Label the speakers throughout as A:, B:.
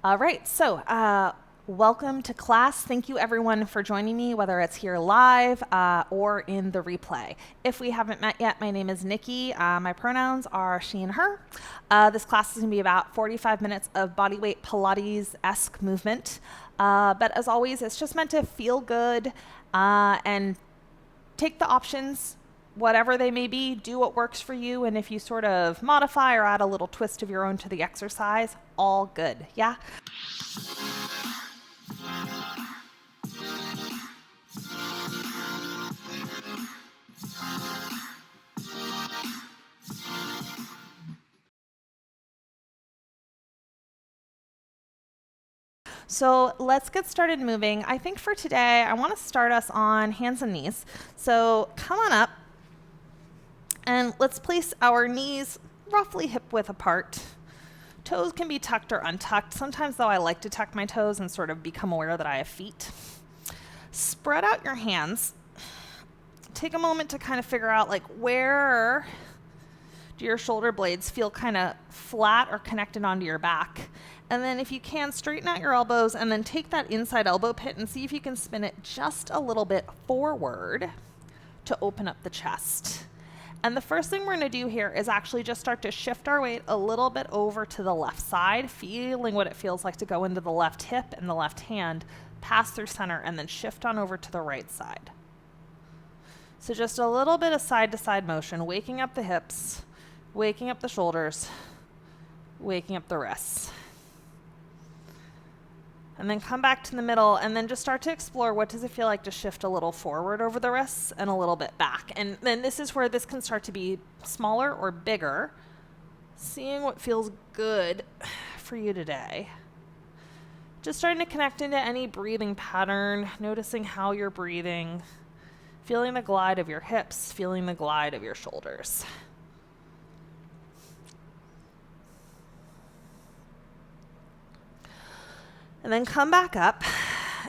A: All right, so welcome to class. Thank you everyone for joining me, whether it's here live or in the replay. If we haven't met yet, my name is Nikki. My pronouns are she and her. This class is going to be about 45 minutes of bodyweight Pilates-esque movement. But as always, it's just meant to feel good and take the options, whatever they may be, do what works for you, and if you sort of modify or add a little twist of your own to the exercise, all good, yeah? So let's get started moving. I think for today, I want to start us on hands and knees. So come on up and let's place our knees roughly hip width apart. Toes can be tucked or untucked. Sometimes though I like to tuck my toes and sort of become aware that I have feet. Spread out your hands. Take a moment to kind of figure out like where do your shoulder blades feel kind of flat or connected onto your back. And then if you can, straighten out your elbows and then take that inside elbow pit and see if you can spin it just a little bit forward to open up the chest. And the first thing we're going to do here is actually just start to shift our weight a little bit over to the left side, feeling what it feels like to go into the left hip and the left hand, pass through center, and then shift on over to the right side. So just a little bit of side-to-side motion, waking up the hips, waking up the shoulders, waking up the wrists. And then come back to the middle and then just start to explore what does it feel like to shift a little forward over the wrists and a little bit back. And then this is where this can start to be smaller or bigger. Seeing what feels good for you today. Just starting to connect into any breathing pattern, noticing how you're breathing, feeling the glide of your hips, feeling the glide of your shoulders. And then come back up.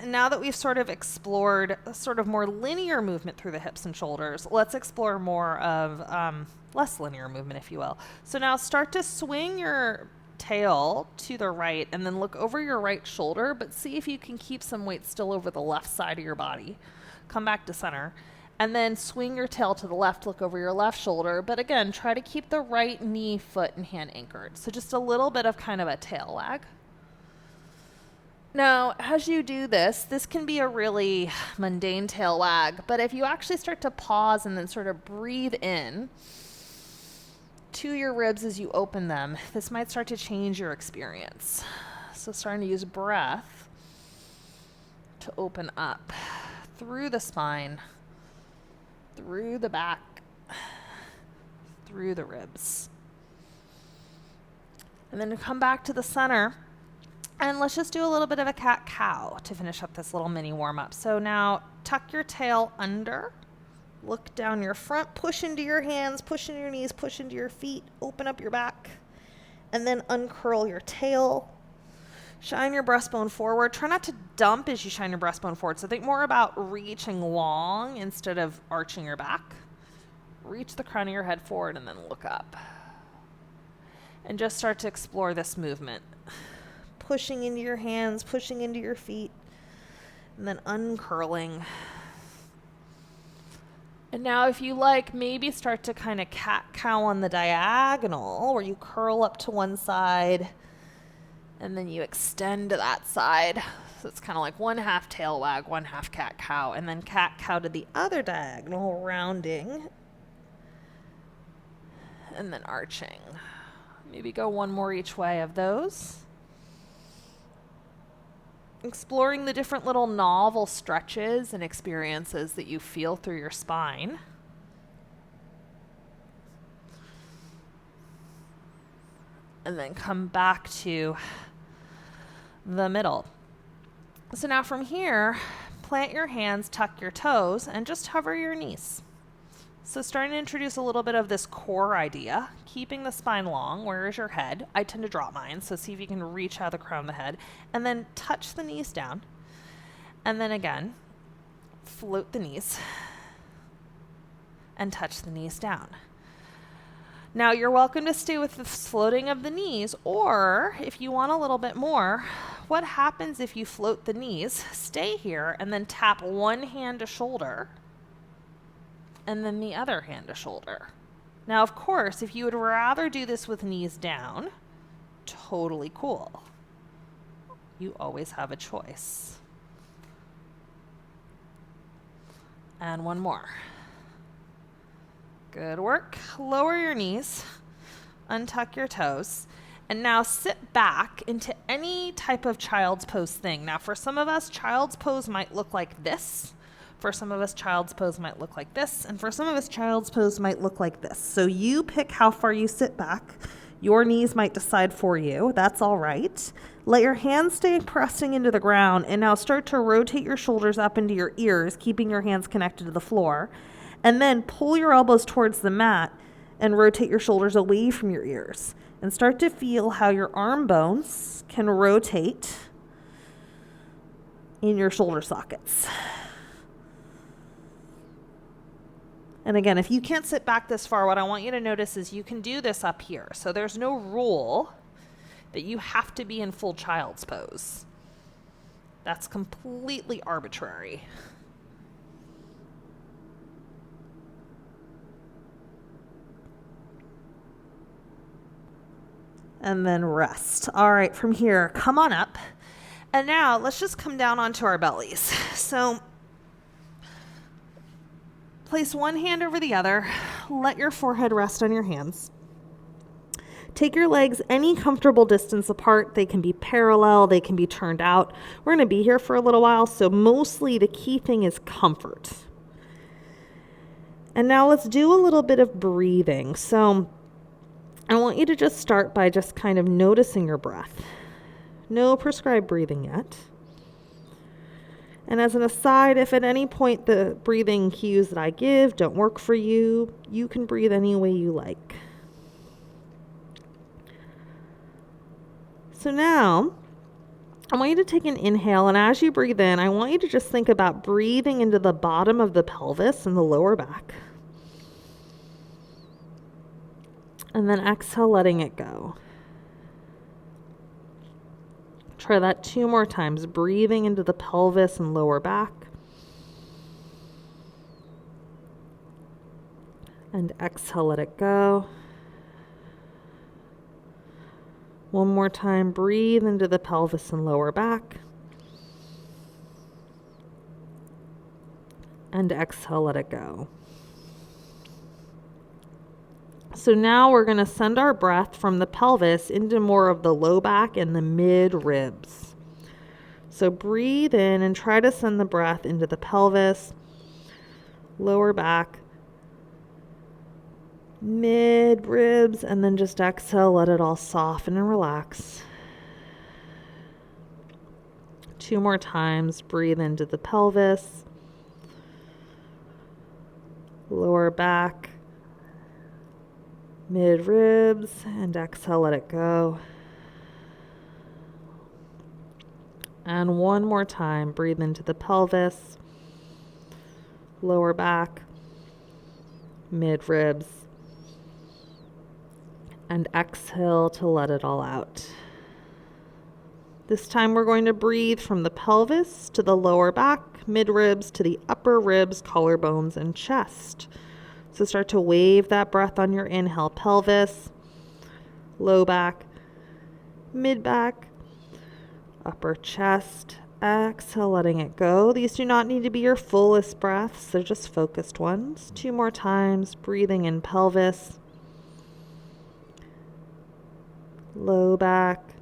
A: And now that we've sort of explored a sort of more linear movement through the hips and shoulders, let's explore more of less linear movement, if you will. So now start to swing your tail to the right and then look over your right shoulder, but see if you can keep some weight still over the left side of your body. Come back to center. And then swing your tail to the left, look over your left shoulder. But again, try to keep the right knee, foot, and hand anchored. So just a little bit of kind of a tail wag. Now, as you do this can be a really mundane tail wag, but if you actually start to pause and then sort of breathe in to your ribs as you open them, this might start to change your experience. So starting to use breath to open up through the spine, through the back, through the ribs. And then come back to the center. And let's just do a little bit of a cat-cow to finish up this little mini warm-up. So now tuck your tail under, look down your front, push into your hands, push into your knees, push into your feet, open up your back, and then uncurl your tail. Shine your breastbone forward. Try not to dump as you shine your breastbone forward. So think more about reaching long instead of arching your back. Reach the crown of your head forward and then look up. And just start to explore this movement. Pushing into your hands, pushing into your feet, and then uncurling. And now if you like, maybe start to kind of cat-cow on the diagonal where you curl up to one side and then you extend to that side. So it's kind of like one half tail wag, one half cat-cow, and then cat-cow to the other diagonal, rounding, and then arching. Maybe go one more each way of those. Exploring the different little novel stretches and experiences that you feel through your spine. And then come back to the middle. So now from here, plant your hands, tuck your toes, and just hover your knees. So starting to introduce a little bit of this core idea, keeping the spine long. Where is your head? I tend to drop mine, so see if you can reach out of the crown of the head. And then touch the knees down. And then again, float the knees and touch the knees down. Now you're welcome to stay with the floating of the knees, or if you want a little bit more, what happens if you float the knees, stay here, and then tap one hand to shoulder, and then the other hand to shoulder. Now, of course, if you would rather do this with knees down, totally cool. You always have a choice. And one more. Good work. Lower your knees, untuck your toes, and now sit back into any type of child's pose thing. Now, for some of us, child's pose might look like this. For some of us, child's pose might look like this. And for some of us, child's pose might look like this. So you pick how far you sit back. Your knees might decide for you. That's all right. Let your hands stay pressing into the ground, and now start to rotate your shoulders up into your ears, keeping your hands connected to the floor. And then pull your elbows towards the mat and rotate your shoulders away from your ears. And start to feel how your arm bones can rotate in your shoulder sockets. And again, if you can't sit back this far, what I want you to notice is you can do this up here. So there's no rule that you have to be in full child's pose. That's completely arbitrary. And then rest. All right, from here, come on up. And now let's just come down onto our bellies. So place one hand over the other. Let your forehead rest on your hands. Take your legs any comfortable distance apart. They can be parallel, they can be turned out. We're going to be here for a little while, so mostly the key thing is comfort. And now let's do a little bit of breathing. So I want you to just start by just kind of noticing your breath. No prescribed breathing yet. And as an aside, if at any point the breathing cues that I give don't work for you, you can breathe any way you like. So now, I want you to take an inhale, and as you breathe in, I want you to just think about breathing into the bottom of the pelvis and the lower back. And then exhale, letting it go. Try that 2 more times, breathing into the pelvis and lower back. And exhale, let it go. 1 more time, breathe into the pelvis and lower back. And exhale, let it go. So now we're going to send our breath from the pelvis into more of the low back and the mid ribs. So breathe in and try to send the breath into the pelvis, lower back, mid ribs, and then just exhale, let it all soften and relax. 2 more times, breathe into the pelvis, lower back, mid ribs, and exhale, let it go. And 1 more time, breathe into the pelvis, lower back, mid ribs, and exhale to let it all out. This time we're going to breathe from the pelvis to the lower back, mid ribs to the upper ribs, collarbones, and chest. So start to wave that breath on your inhale, pelvis, low back, mid back, upper chest. Exhale, letting it go. These do not need to be your fullest breaths. They're just focused ones. 2 more times, breathing in pelvis, low back,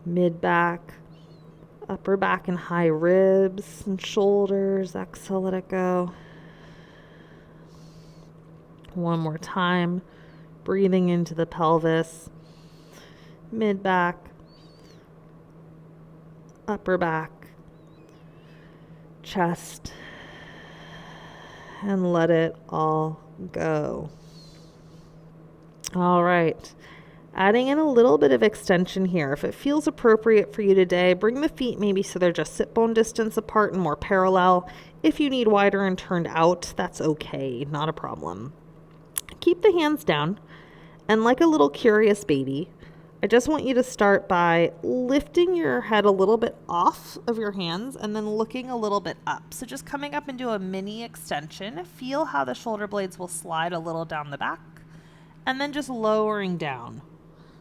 A: mid back, upper back and high ribs and shoulders. Exhale, let it go. 1 more time, breathing into the pelvis, mid back, upper back, chest, and let it all go. All right. Adding in a little bit of extension here. If it feels appropriate for you today, bring the feet maybe so they're just sit bone distance apart and more parallel. If you need wider and turned out, that's okay, not a problem. Keep the hands down And like a little curious baby, I just want you to start by lifting your head a little bit off of your hands and then looking a little bit up. So just coming up into a mini extension. Feel how the shoulder blades will slide a little down the back and then just lowering down.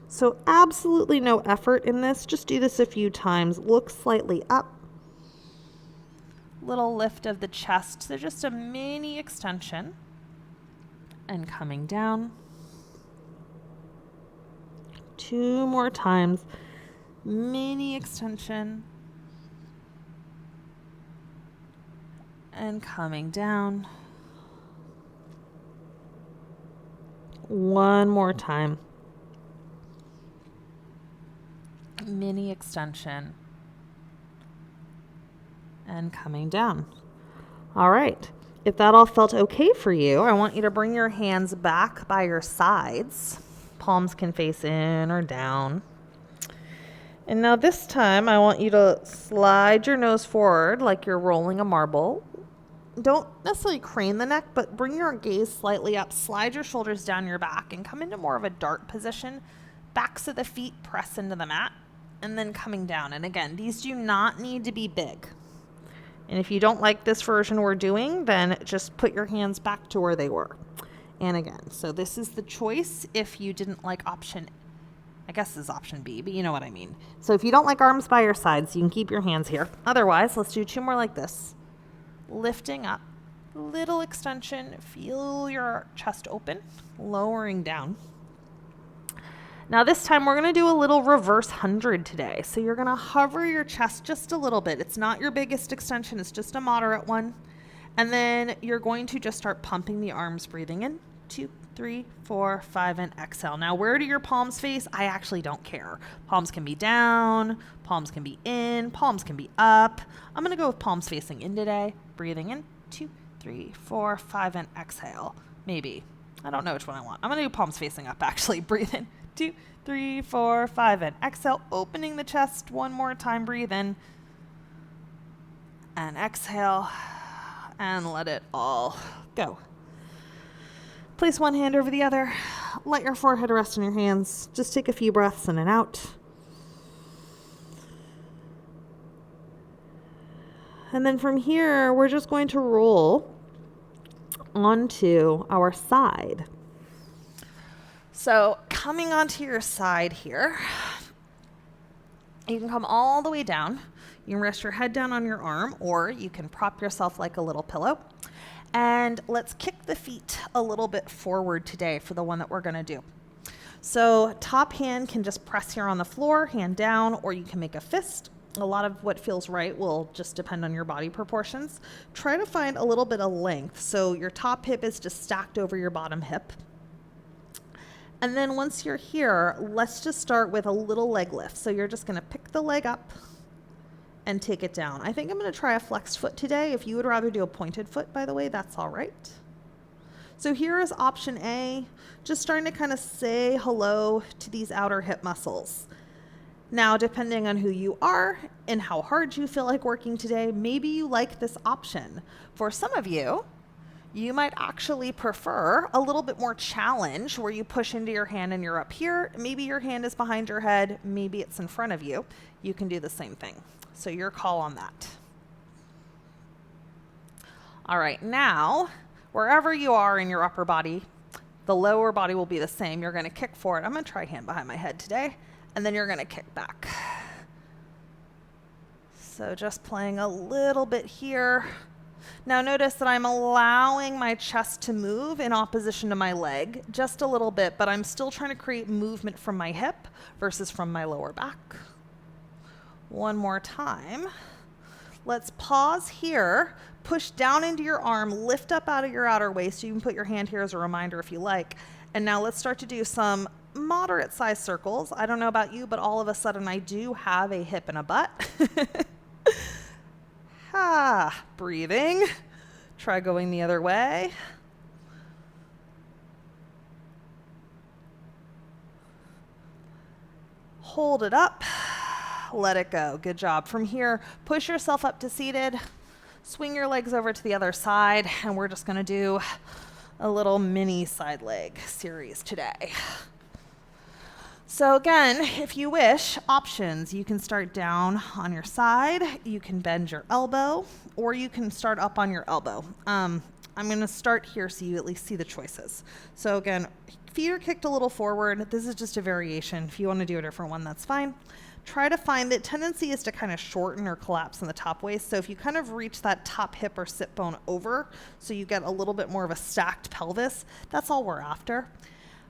A: So absolutely no effort in this. Just do this a few times. Look slightly up. Little lift of the chest. So just a mini extension and coming down. 2 more times. Mini extension and coming down. 1 more time. Mini extension and coming down. All right. If that all felt okay for you, I want you to bring your hands back by your sides. Palms can face in or down. And now this time I want you to slide your nose forward like you're rolling a marble. Don't necessarily crane the neck, but bring your gaze slightly up. Slide your shoulders down your back and come into more of a dart position. Backs of the feet press into the mat and then coming down. And again, these do not need to be big. And if you don't like this version we're doing, then just put your hands back to where they were. And again, so this is the choice if you didn't like option, I guess this is option B, but you know what I mean. So if you don't like arms by your sides, you can keep your hands here. Otherwise, let's do 2 more like this. Lifting up, little extension, feel your chest open, lowering down. Now this time we're gonna do a little reverse 100 today. So you're gonna hover your chest just a little bit. It's not your biggest extension, it's just a moderate one. And then you're going to just start pumping the arms, breathing in, 2, 3, 4, 5, and exhale. Now where do your palms face? I actually don't care. Palms can be down, palms can be in, palms can be up. I'm gonna go with palms facing in today. Breathing in, 2, 3, 4, 5, and exhale. Maybe. I don't know which one I want. I'm gonna do palms facing up actually. Breathe in, 2, 3, 4, 5, and exhale. Opening the chest 1 more time. Breathe in and exhale and let it all go. Place one hand over the other. Let your forehead rest in your hands. Just take a few breaths in and out. And then from here, we're just going to roll onto our side. So coming onto your side here, you can come all the way down. You can rest your head down on your arm, or you can prop yourself like a little pillow. And let's kick the feet a little bit forward today for the one that we're gonna do. So top hand can just press here on the floor, hand down, or you can make a fist. A lot of what feels right will just depend on your body proportions. Try to find a little bit of length. So your top hip is just stacked over your bottom hip. And then once you're here, let's just start with a little leg lift. So you're just gonna pick the leg up and take it down. I think I'm gonna try a flexed foot today. If you would rather do a pointed foot, by the way, that's all right. So here is option A, just starting to kind of say hello to these outer hip muscles. Now, depending on who you are and how hard you feel like working today, maybe you like this option. For some of you, you might actually prefer a little bit more challenge where you push into your hand and you're up here. Maybe your hand is behind your head. Maybe it's in front of you. You can do the same thing. So your call on that. All right, now, wherever you are in your upper body, the lower body will be the same. You're gonna kick forward. I'm gonna try hand behind my head today, and then you're gonna kick back. So just playing a little bit here. Now notice that I'm allowing my chest to move in opposition to my leg, just a little bit, but I'm still trying to create movement from my hip versus from my lower back. One more time. Let's pause here, push down into your arm, lift up out of your outer waist. You can put your hand here as a reminder if you like. And now let's start to do some moderate sized circles. I don't know about you, but all of a sudden I do have a hip and a butt. Breathing. Try going the other way. Hold it up. Let it go. Good job. From here, push yourself up to seated. Swing your legs over to the other side, and we're just going to do a little mini side leg series today. So again, if you wish, options, you can start down on your side, you can bend your elbow, or you can start up on your elbow. I'm going to start here so you at least see the choices. So again, feet are kicked a little forward. This is just a variation. If you want to do a different one, that's fine. Try to find, the tendency is to kind of shorten or collapse in the top waist. So if you kind of reach that top hip or sit bone over, so you get a little bit more of a stacked pelvis, that's all we're after.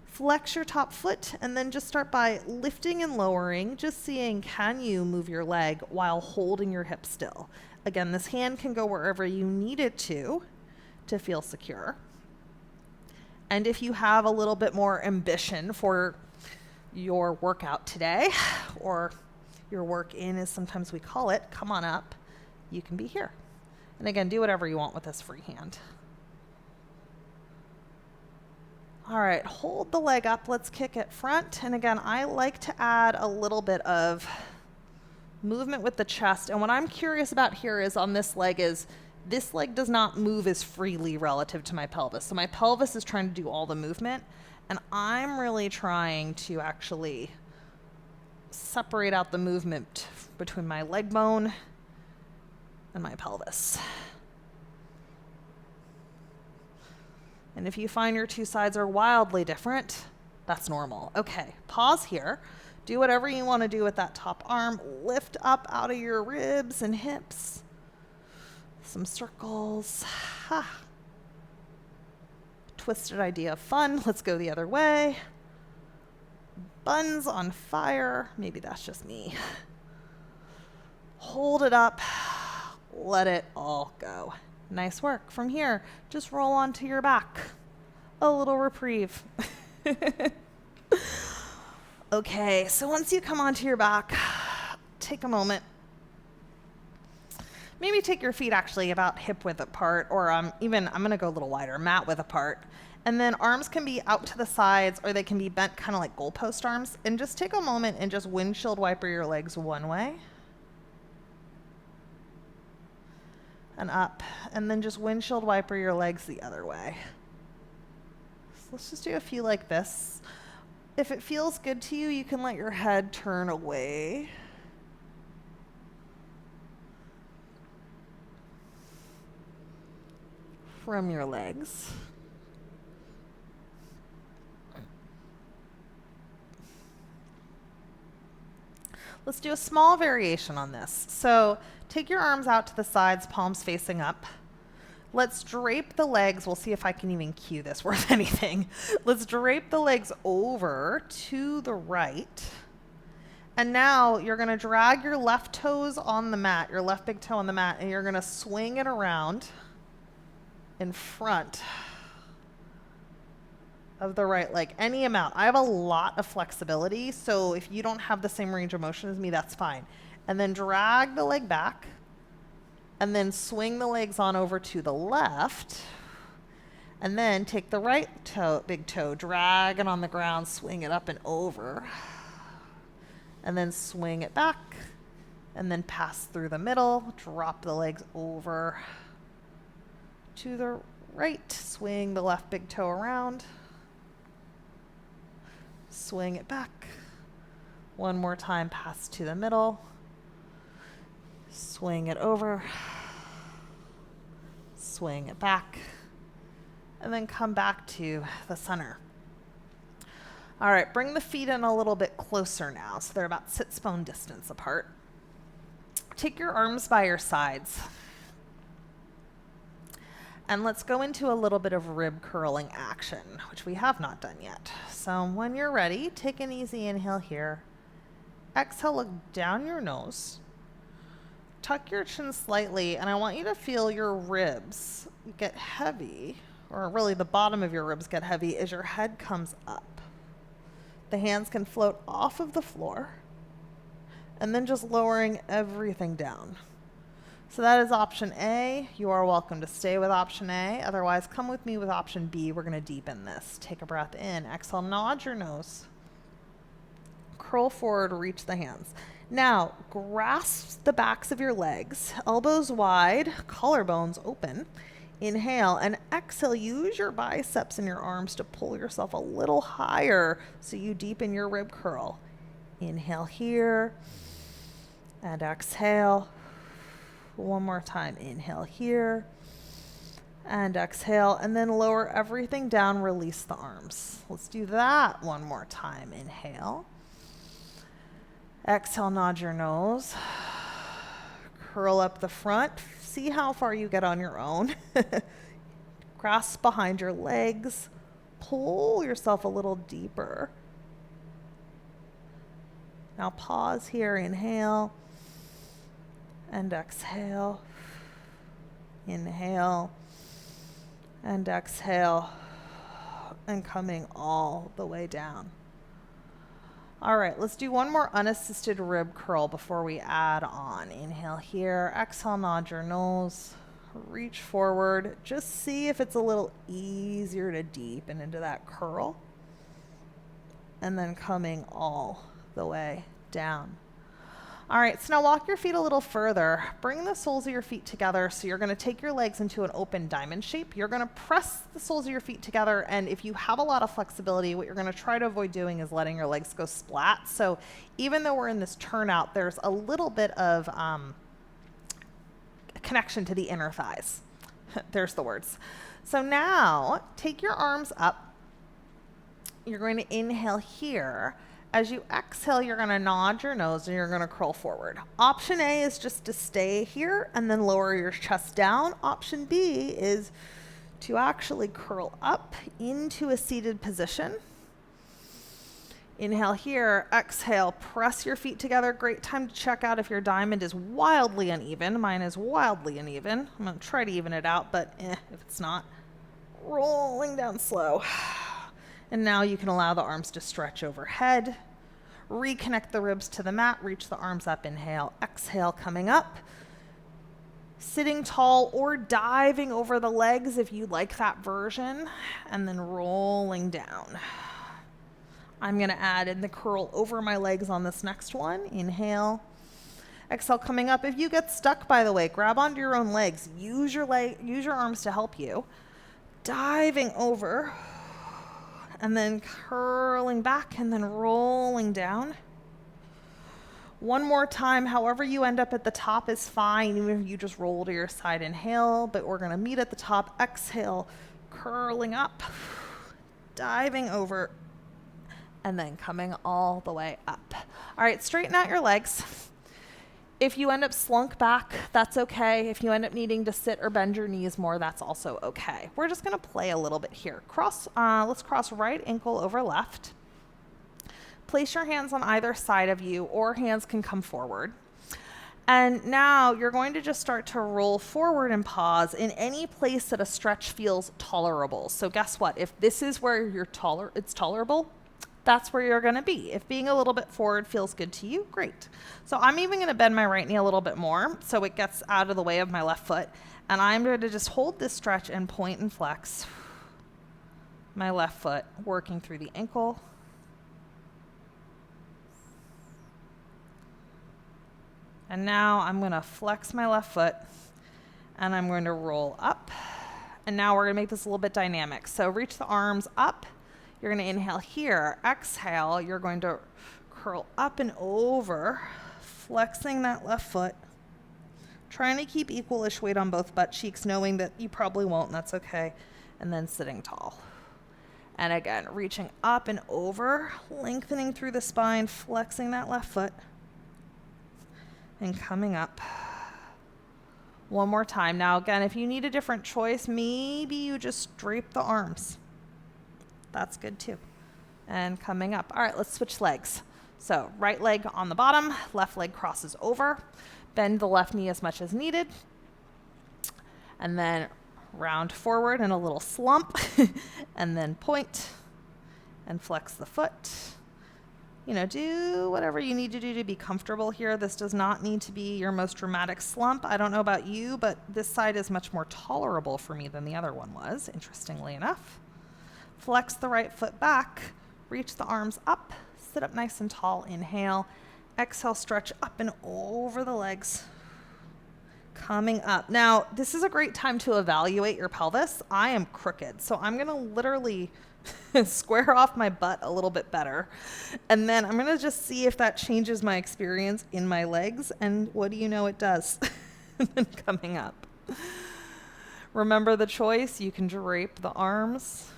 A: Flex your top foot and then just start by lifting and lowering, just seeing, can you move your leg while holding your hip still? Again, this hand can go wherever you need it to feel secure. And if you have a little bit more ambition for your workout today, or your work in, as sometimes we call it, come on up, you can be here. And again, do whatever you want with this free hand. All right, hold the leg up, let's kick it front. And again, I like to add a little bit of movement with the chest. And what I'm curious about here is on this leg is, this leg does not move as freely relative to my pelvis. So my pelvis is trying to do all the movement, and I'm really trying to actually separate out the movement between my leg bone and my pelvis. And if you find your two sides are wildly different, that's normal. Okay, pause here. Do whatever you want to do with that top arm. Lift up out of your ribs and hips. Some circles. Ha. Twisted idea of fun. Let's go the other way. Buns on fire. Maybe that's just me. Hold it up. Let it all go. Nice work. From here, just roll onto your back. A little reprieve. Okay, so once you come onto your back, take a moment. Maybe take your feet actually about hip width apart, or I'm going to go a little wider, mat width apart. And then arms can be out to the sides, or they can be bent kind of like goalpost arms. And just take a moment and just windshield wiper your legs one way. And up. And then just windshield wiper your legs the other way. So let's just do a few like this. If it feels good to you, you can let your head turn away. From your legs. Let's do a small variation on this. So take your arms out to the sides, palms facing up. Let's drape the legs. We'll see if I can even cue this worth anything. Let's drape the legs over to the right. And now you're going to drag your left toes on the mat, your left big toe on the mat, and you're going to swing it around in front of the right leg, any amount. I have a lot of flexibility, so if you don't have the same range of motion as me, that's fine. And then drag the leg back, and then swing the legs on over to the left, and then take the right toe, big toe, drag it on the ground, swing it up and over, and then swing it back, and then pass through the middle, drop the legs over to the right, swing the left big toe around, swing it back. One more time, pass to the middle, swing it over, swing it back, and then come back to the center. All right, bring the feet in a little bit closer now, so they're about sits bone distance apart. Take your arms by your sides. And let's go into a little bit of rib curling action, which we have not done yet. So when you're ready, take an easy inhale here. Exhale, look down your nose. Tuck your chin slightly, and I want you to feel your ribs get heavy, or really the bottom of your ribs get heavy as your head comes up. The hands can float off of the floor, and then just lowering everything down. So that is option A. You are welcome to stay with option A. Otherwise, come with me with option B. We're going to deepen this. Take a breath in. Exhale, nod your nose. Curl forward, reach the hands. Now, grasp the backs of your legs, elbows wide, collarbones open. Inhale, and exhale. Use your biceps and your arms to pull yourself a little higher so you deepen your rib curl. Inhale here, and exhale. One more time. Inhale here, and exhale, and then lower everything down, release the arms. Let's do that one more time. Inhale. Exhale, nod your nose. Curl up the front. See how far you get on your own. Grasp behind your legs. Pull yourself a little deeper. Now pause here. Inhale and exhale. Inhale and exhale, and coming all the way down. All right, let's do one more unassisted rib curl before we add on. Inhale here, exhale, nod your nose, reach forward. Just see if it's a little easier to deepen into that curl. And then coming all the way down. All right, so now walk your feet a little further. Bring the soles of your feet together. So you're gonna take your legs into an open diamond shape. You're gonna press the soles of your feet together, and if you have a lot of flexibility, what you're gonna try to avoid doing is letting your legs go splat. So even though we're in this turnout, there's a little bit of connection to the inner thighs. There's the words. So now take your arms up. You're going to inhale here. As you exhale, you're going to nod your nose and you're going to curl forward. Option A is just to stay here and then lower your chest down. Option B is to actually curl up into a seated position. Inhale here, exhale, press your feet together. Great time to check out if your diamond is wildly uneven. Mine is wildly uneven. I'm going to try to even it out, but if it's not. Rolling down slow. And now you can allow the arms to stretch overhead. Reconnect the ribs to the mat. Reach the arms up. Inhale, exhale, coming up. Sitting tall or diving over the legs if you like that version. And then rolling down. I'm going to add in the curl over my legs on this next one. Inhale. Exhale, coming up. If you get stuck, by the way, grab onto your own legs. Use your arms to help you. Diving over. And then curling back and then rolling down. One more time, however you end up at the top is fine, even if you just roll to your side. Inhale, but we're going to meet at the top. Exhale, curling up, diving over, and then coming all the way up. All right, straighten out your legs. If you end up slunk back, that's okay. If you end up needing to sit or bend your knees more, that's also okay. We're just gonna play a little bit here. Let's cross right ankle over left. Place your hands on either side of you, or hands can come forward. And now you're going to just start to roll forward and pause in any place that a stretch feels tolerable. So guess what? If this is where it's tolerable, that's where you're going to be. If being a little bit forward feels good to you, great. So I'm even going to bend my right knee a little bit more so it gets out of the way of my left foot. And I'm going to just hold this stretch and point and flex my left foot, working through the ankle. And now I'm going to flex my left foot and I'm going to roll up. And now we're going to make this a little bit dynamic. So reach the arms up. You're going to inhale here. Exhale, you're going to curl up and over, flexing that left foot. Trying to keep equal-ish weight on both butt cheeks, knowing that you probably won't, and that's okay. And then sitting tall. And again, reaching up and over, lengthening through the spine, flexing that left foot, and coming up. One more time. Now, again, if you need a different choice, maybe you just drape the arms. That's good too. And coming up. All right, let's switch legs. So right leg on the bottom, left leg crosses over. Bend the left knee as much as needed. And then round forward in a little slump. And then point and flex the foot. You know, do whatever you need to do to be comfortable here. This does not need to be your most dramatic slump. I don't know about you, but this side is much more tolerable for me than the other one was, interestingly enough. Flex the right foot back, reach the arms up, sit up nice and tall, inhale, exhale, stretch up and over the legs. Coming up. Now, this is a great time to evaluate your pelvis. I am crooked, so I'm going to literally square off my butt a little bit better. And then I'm going to just see if that changes my experience in my legs. And what do you know, it does. And then coming up. Remember the choice. You can drape the arms.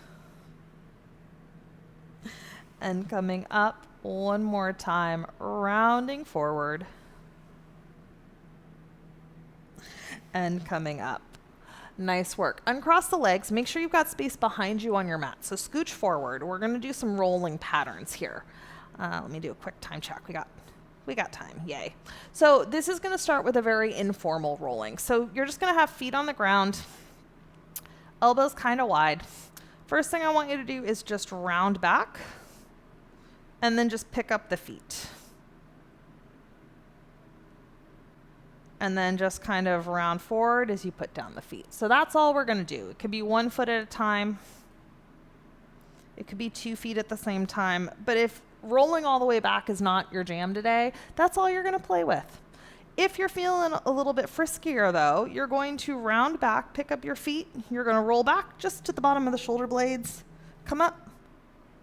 A: And coming up one more time, rounding forward. And coming up. Nice work. Uncross the legs. Make sure you've got space behind you on your mat. So scooch forward. We're going to do some rolling patterns here. Let me do a quick time check. We got time. Yay. So this is going to start with a very informal rolling. So you're just going to have feet on the ground, elbows kind of wide. First thing I want you to do is just round back and then just pick up the feet. And then just kind of round forward as you put down the feet. So that's all we're going to do. It could be 1 foot at a time. It could be 2 feet at the same time. But if rolling all the way back is not your jam today, that's all you're going to play with. If you're feeling a little bit friskier though, you're going to round back, pick up your feet. You're going to roll back just to the bottom of the shoulder blades. Come up,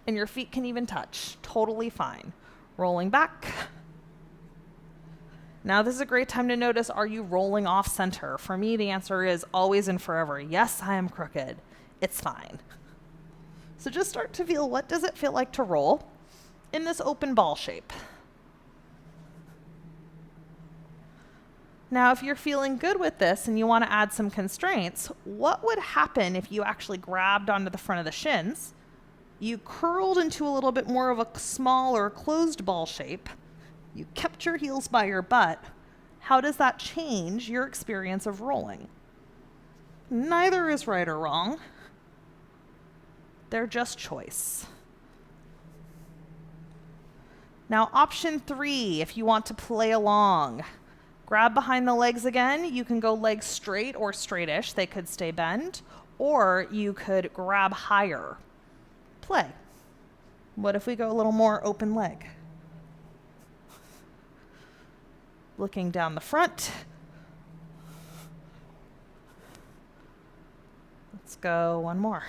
A: and your feet can even touch. Totally fine. Rolling back. Now this is a great time to notice, are you rolling off center? For me, the answer is always and forever. Yes, I am crooked. It's fine. So just start to feel, what does it feel like to roll in this open ball shape? Now, if you're feeling good with this and you want to add some constraints, what would happen if you actually grabbed onto the front of the shins, you curled into a little bit more of a smaller closed ball shape, you kept your heels by your butt? How does that change your experience of rolling? Neither is right or wrong. They're just choice. Now, option 3, if you want to play along, grab behind the legs again. You can go legs straight or straightish. They could stay bent. Or you could grab higher. Play. What if we go a little more open leg? Looking down the front. Let's go one more.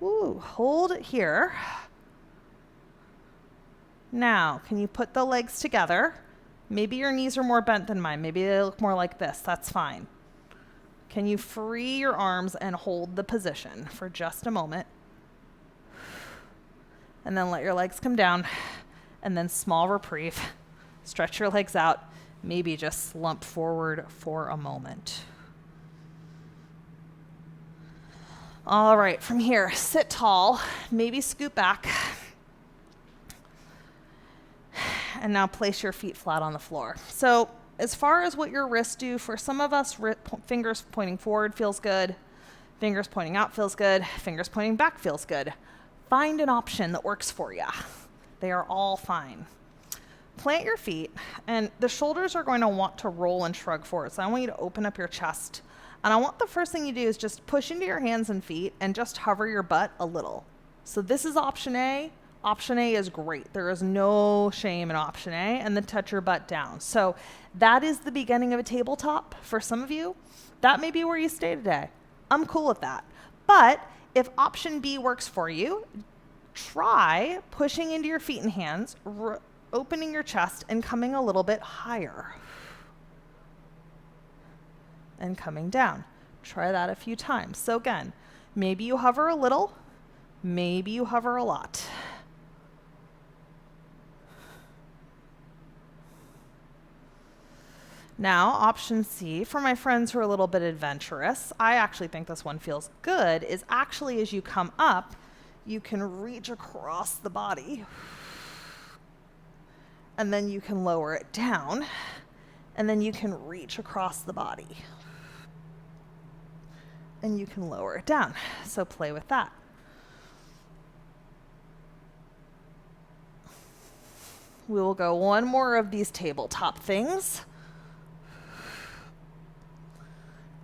A: Ooh, hold it here. Now, can you put the legs together? Maybe your knees are more bent than mine. Maybe they look more like this. That's fine. Can you free your arms and hold the position for just a moment? And then let your legs come down. And then small reprieve. Stretch your legs out. Maybe just slump forward for a moment. All right, from here, sit tall. Maybe scoot back. And now place your feet flat on the floor. So as far as what your wrists do, for some of us, fingers pointing forward feels good. Fingers pointing out feels good. Fingers pointing back feels good. Find an option that works for you. They are all fine. Plant your feet, and the shoulders are going to want to roll and shrug forward. So I want you to open up your chest. And I want the first thing you do is just push into your hands and feet and just hover your butt a little. So this is option A. Option A is great. There is no shame in option A, and then touch your butt down. So that is the beginning of a tabletop for some of you. That may be where you stay today. I'm cool with that. But if option B works for you, try pushing into your feet and hands, opening your chest and coming a little bit higher. And coming down. Try that a few times. So again, maybe you hover a little, maybe you hover a lot. Now, option C, for my friends who are a little bit adventurous, I actually think this one feels good, is actually as you come up, you can reach across the body. And then you can lower it down. And then you can reach across the body. And you can lower it down. So play with that. We will go one more of these tabletop things.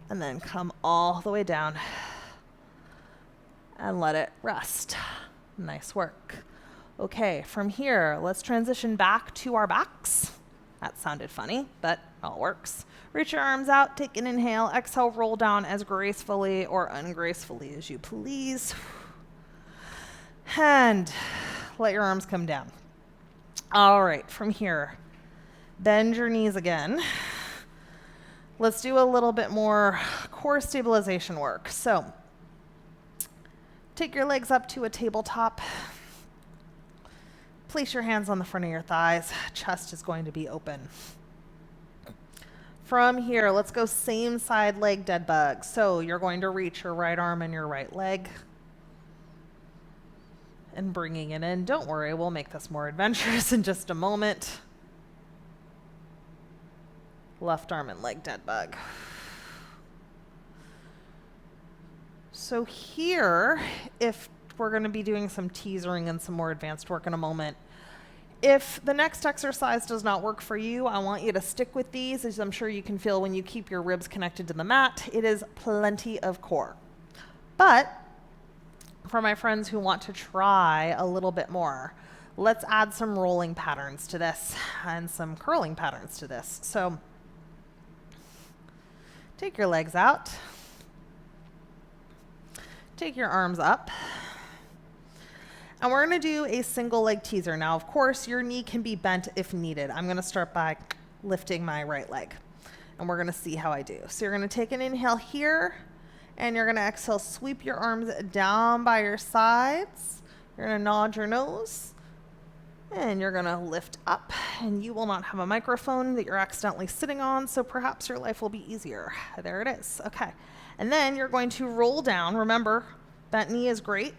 A: And then come all the way down and let it rest. Nice work. Okay, from here, let's transition back to our backs. That sounded funny, but all works. Reach your arms out, take an inhale, exhale, roll down as gracefully or ungracefully as you please. And let your arms come down. All right, from here, bend your knees again. Let's do a little bit more core stabilization work. So take your legs up to a tabletop. Place your hands on the front of your thighs. Chest is going to be open. From here, let's go same side leg dead bug. So you're going to reach your right arm and your right leg. And bringing it in. Don't worry, we'll make this more adventurous in just a moment. Left arm and leg dead bug. So here, if we're going to be doing some teasering and some more advanced work in a moment, if the next exercise does not work for you, I want you to stick with these, as I'm sure you can feel when you keep your ribs connected to the mat. It is plenty of core. But for my friends who want to try a little bit more, let's add some rolling patterns to this and some curling patterns to this. So take your legs out. Take your arms up. And we're going to do a single leg teaser. Now, of course, your knee can be bent if needed. I'm going to start by lifting my right leg. And we're going to see how I do. So you're going to take an inhale here. And you're going to exhale, sweep your arms down by your sides. You're going to nod your nose. And you're going to lift up. And you will not have a microphone that you're accidentally sitting on, so perhaps your life will be easier. There it is. Okay. And then you're going to roll down. Remember, bent knee is great.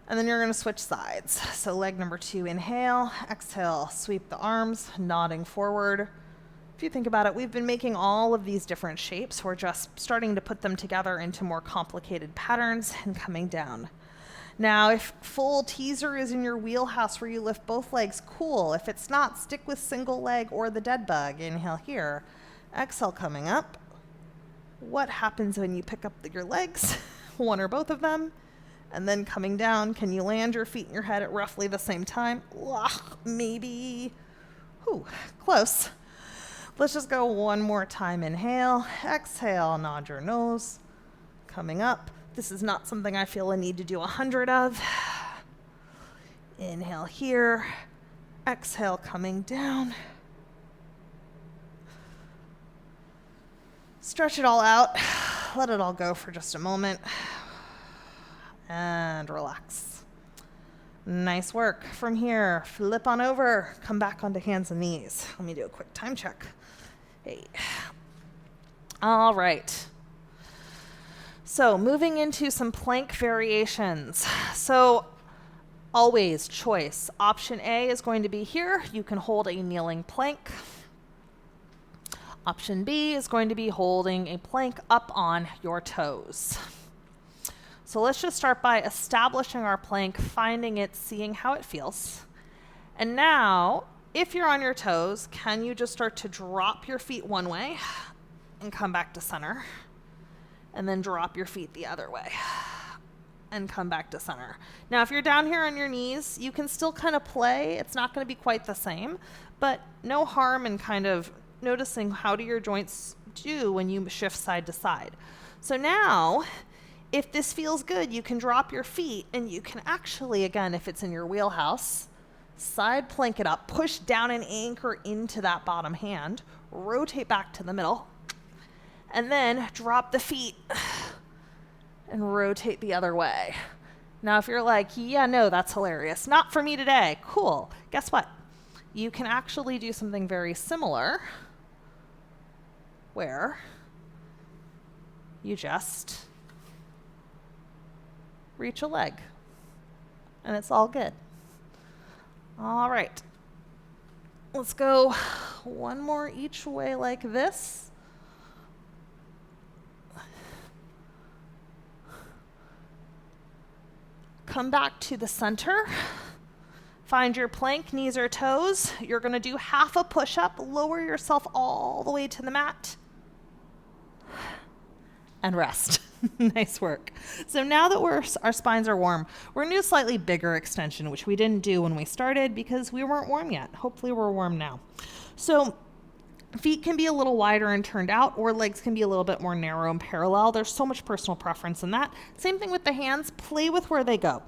A: And then you're going to switch sides. So leg number 2, inhale, exhale, sweep the arms, nodding forward. If you think about it, we've been making all of these different shapes. We're just starting to put them together into more complicated patterns and coming down. Now, if full teaser is in your wheelhouse where you lift both legs, cool. If it's not, stick with single leg or the dead bug. Inhale here, exhale coming up. What happens when you pick up your legs? One or both of them. And then coming down, can you land your feet and your head at roughly the same time? Maybe. Close. Let's just go one more time. Inhale, exhale, nod your nose. Coming up. This is not something I feel a need to do 100 of. Inhale here, exhale coming down. Stretch it all out. Let it all go for just a moment. And relax. Nice work. From here, flip on over, come back onto hands and knees. Let me do a quick time check. Hey. All right. So moving into some plank variations. So always choice. Option A is going to be here. You can hold a kneeling plank. Option B is going to be holding a plank up on your toes. So let's just start by establishing our plank, finding it, seeing how it feels. And now, if you're on your toes, can you just start to drop your feet one way and come back to center? And then drop your feet the other way and come back to center. Now, if you're down here on your knees, you can still kind of play. It's not going to be quite the same, but no harm in kind of noticing how do your joints do when you shift side to side. So now, if this feels good, you can drop your feet and you can actually, again, if it's in your wheelhouse, side plank it up, push down and anchor into that bottom hand, rotate back to the middle, and then drop the feet and rotate the other way. Now, if you're like, yeah, no, that's hilarious. Not for me today. Cool. Guess what? You can actually do something very similar where you just reach a leg and it's all good. All right. Let's go one more each way like this. Come back to the center. Find your plank, knees or toes. You're going to do half a push-up. Lower yourself all the way to the mat. and rest. Nice work. So now that our spines are warm, we're going to do a slightly bigger extension, which we didn't do when we started because we weren't warm yet. Hopefully we're warm now. So feet can be a little wider and turned out, or legs can be a little bit more narrow and parallel. There's so much personal preference in that. Same thing with the hands. Play with where they go.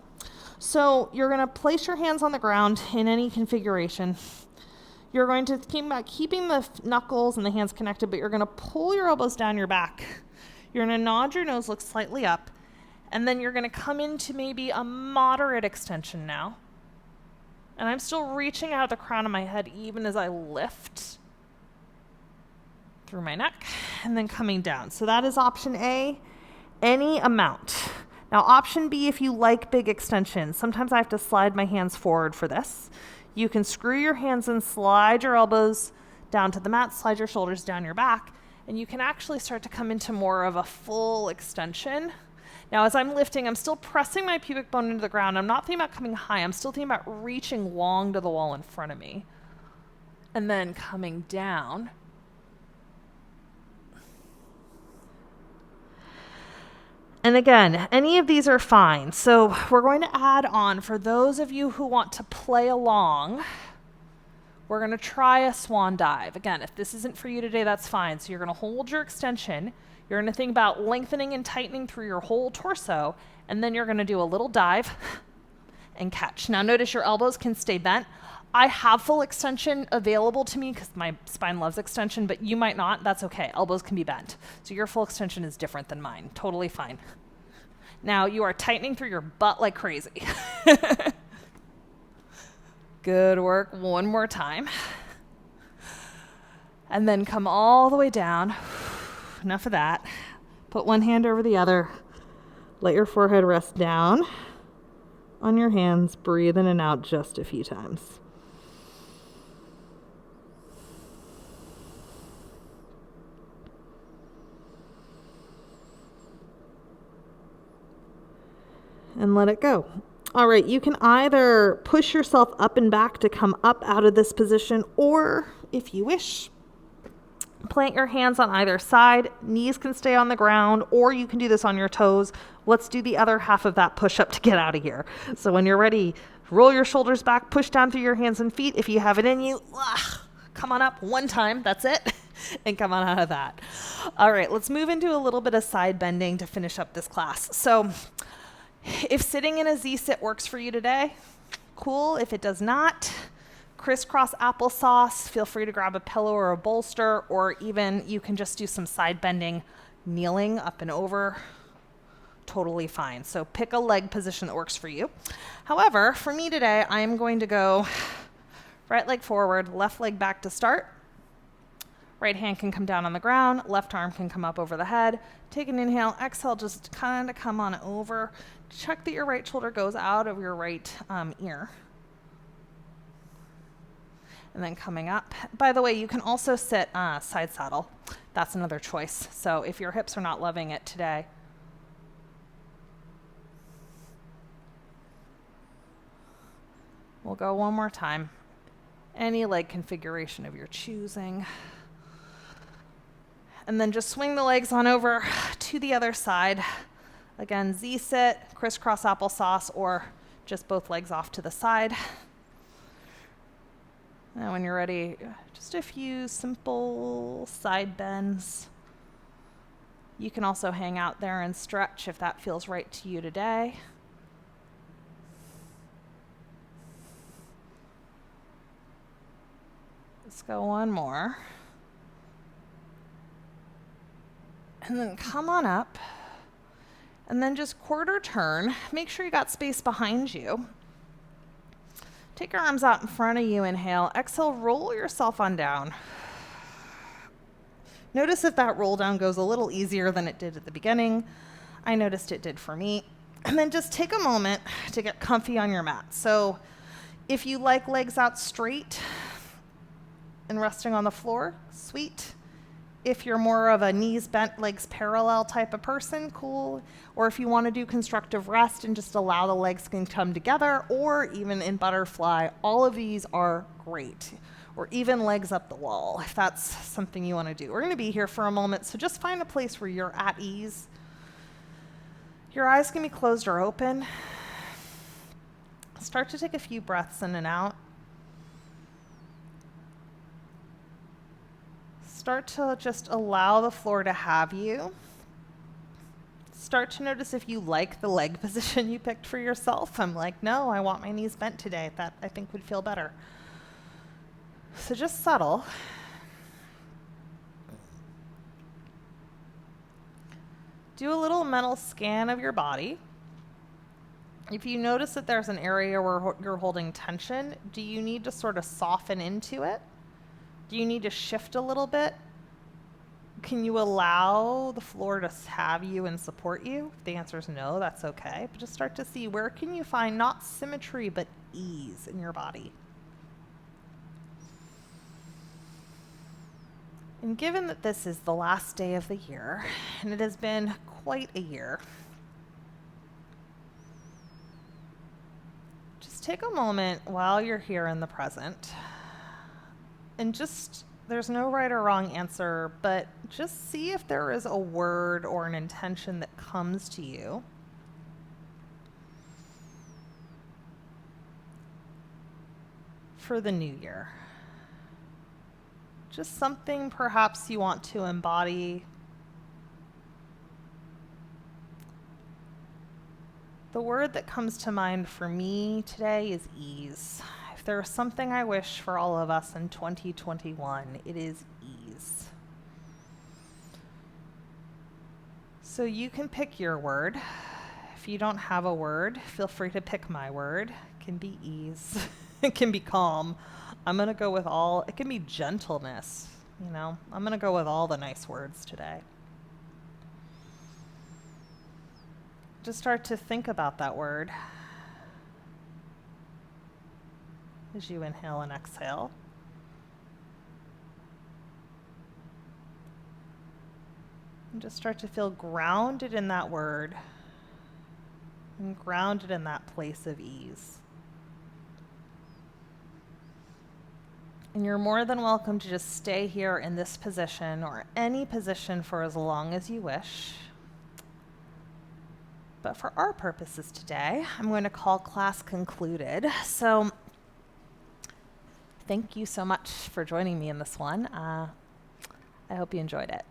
A: So you're going to place your hands on the ground in any configuration. You're going to keep keeping the knuckles and the hands connected, but you're going to pull your elbows down your back. You're going to nod your nose, look slightly up, and then you're going to come into maybe a moderate extension now. And I'm still reaching out the crown of my head even as I lift through my neck and then coming down. So that is option A, any amount. Now option B, if you like big extensions, sometimes I have to slide my hands forward for this. You can screw your hands in, slide your elbows down to the mat, slide your shoulders down your back, and you can actually start to come into more of a full extension. Now, as I'm lifting, I'm still pressing my pubic bone into the ground. I'm not thinking about coming high. I'm still thinking about reaching long to the wall in front of me. And then coming down. And again, any of these are fine. So we're going to add on, for those of you who want to play along, we're going to try a swan dive. Again, if this isn't for you today, that's fine. So you're going to hold your extension. You're going to think about lengthening and tightening through your whole torso, and then you're going to do a little dive and catch. Now notice your elbows can stay bent. I have full extension available to me because my spine loves extension, but you might not. That's okay. Elbows can be bent. So your full extension is different than mine. Totally fine. Now you are tightening through your butt like crazy. Good work. One more time. And then come all the way down. Enough of that. Put one hand over the other. Let your forehead rest down on your hands. Breathe in and out just a few times. And let it go. All right, you can either push yourself up and back to come up out of this position, or if you wish, plant your hands on either side. Knees can stay on the ground, or you can do this on your toes. Let's do the other half of that push up to get out of here. So when you're ready, roll your shoulders back, push down through your hands and feet. If you have it in you, come on up one time, that's it, and come on out of that. All right, let's move into a little bit of side bending to finish up this class. So if sitting in a Z-sit works for you today, cool. If it does not, crisscross applesauce, feel free to grab a pillow or a bolster, or even you can just do some side bending, kneeling up and over. Totally fine. So pick a leg position that works for you. However, for me today, I'm going to go right leg forward, left leg back to start. Right hand can come down on the ground, left arm can come up over the head. Take an inhale, exhale, just kind of come on over. Check that your right shoulder goes out of your right ear. And then coming up. By the way, you can also sit side saddle. That's another choice. So if your hips are not loving it today. We'll go one more time. Any leg configuration of your choosing. And then just swing the legs on over to the other side. Again, Z-sit, crisscross applesauce, or just both legs off to the side. And when you're ready, just a few simple side bends. You can also hang out there and stretch if that feels right to you today. Let's go one more. And then come on up. And then just quarter turn. Make sure you got space behind you. Take your arms out in front of you. Inhale. Exhale, roll yourself on down. Notice if that roll down goes a little easier than it did at the beginning. I noticed it did for me. And then just take a moment to get comfy on your mat. So if you like legs out straight and resting on the floor, sweet. If you're more of a knees bent, legs parallel type of person, cool. Or if you want to do constructive rest and just allow the legs can come together, or even in butterfly, all of these are great. or even legs up the wall, if that's something you want to do. We're going to be here for a moment, so just find a place where you're at ease. Your eyes can be closed or open. Start to take a few breaths in and out. Start to just allow the floor to have you. Start to notice if you like the leg position you picked for yourself. I'm like, no, I want my knees bent today. That I think would feel better. So just settle. Do a little mental scan of your body. If you notice that there's an area where you're holding tension, do you need to sort of soften into it? Do you need to shift a little bit? Can you allow the floor to have you and support you? If the answer is no, that's okay. But just start to see, where can you find not symmetry, but ease in your body? And given that this is the last day of the year, and it has been quite a year, just take a moment while you're here in the present, and just, there's no right or wrong answer, but just see if there is a word or an intention that comes to you for the new year. Just something perhaps you want to embody. The word that comes to mind for me today is ease. If there is something I wish for all of us in 2021, it is ease. So you can pick your word. If you don't have a word, feel free to pick my word. It can be ease. It can be calm. I'm going to go with it can be gentleness. I'm going to go with all the nice words today. Just start to think about that word as you inhale and exhale. And just start to feel grounded in that word and grounded in that place of ease. And you're more than welcome to just stay here in this position or any position for as long as you wish. But for our purposes today, I'm going to call class concluded. So thank you so much for joining me in this one. I hope you enjoyed it.